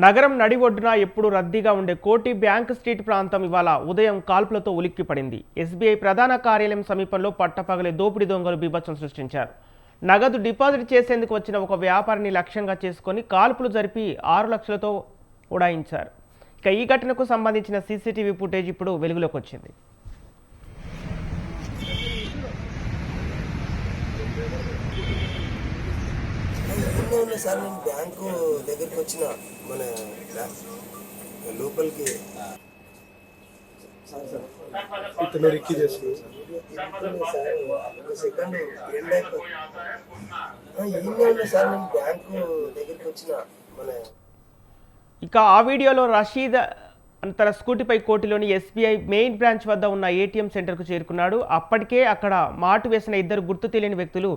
నగరం నడి ఒడ్డున ఎప్పుడు రద్దీగా ఉండే కోటి బ్యాంక్ స్ట్రీట్ ప్రాంతం ఇవాళ ఉదయం కాల్పులతో ఉలిక్కిపడింది. ఎస్బీఐ ప్రధాన కార్యాలయం సమీపంలో పట్టపగలే దోపిడీ దొంగలు బీభత్సం సృష్టించారు. నగదు డిపాజిట్ చేసేందుకు వచ్చిన ఒక వ్యాపారిని లక్ష్యంగా చేసుకొని కాల్పులు జరిపి 6 లక్షలతో ఉడాయించారు. ఇక ఈ ఘటనకు సంబంధించిన సీసీటీవీ ఫుటేజ్ ఇప్పుడు వెలుగులోకి వచ్చింది. సార్ నేను బ్యాంకు దగ్గరికి వచ్చిన మన లోపలికి ఇతను రిక్కీ చేస్తుంది సార్ ఒక సెకండ్ ఎండ్ అయిపోయింది సార్ నేను బ్యాంకు దగ్గరికి వచ్చిన మన ఇక ఆ వీడియోలో రషీద్ తన స్కూటీపై కోటిలోని ఎస్బీఐ మెయిన్ బ్రాంచ్ వద్ద ఉన్న ఏటీఎం సెంటర్కు చేరుకున్నాడు. అప్పటికే అక్కడ మాటు వేసిన ఇద్దరు గుర్తు తెలియని వ్యక్తులు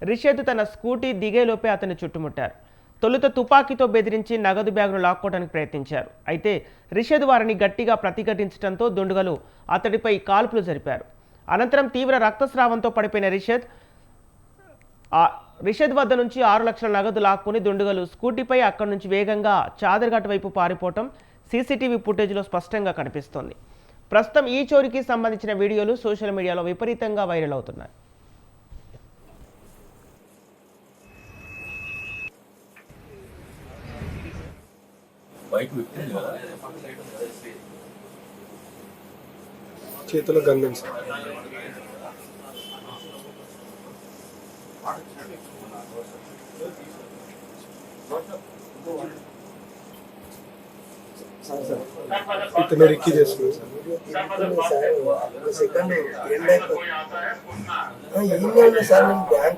రిషద్ తన స్కూటీ దిగేలోపే అతన్ని చుట్టుముట్టారు. తొలుత తుపాకీతో బెదిరించి నగదు బ్యాగును లాక్కోవడానికి ప్రయత్నించారు. అయితే రిషద్ వారిని గట్టిగా ప్రతిఘటించడంతో దుండగులు అతడిపై కాల్పులు జరిపారు. అనంతరం తీవ్ర రక్తస్రావంతో పడిపోయిన రిషద్ వద్ద నుంచి 6 లక్షల నగదు లాక్కుని దుండగులు స్కూటీపై అక్కడి నుంచి వేగంగా చాదర్ఘాట్ వైపు పారిపోవటం సీసీటీవీ ఫుటేజ్లో స్పష్టంగా కనిపిస్తోంది. ప్రస్తుతం ఈ చోరీకి సంబంధించిన వీడియోలు సోషల్ మీడియాలో విపరీతంగా వైరల్ అవుతున్నాయి. చేతిలో గంధం సార్ ఇతను రిక్కీ చేస్తుంది సార్ ఒక సెకండ్ ఎండ్ అయిపోయింది సార్ నేను బ్యాంకు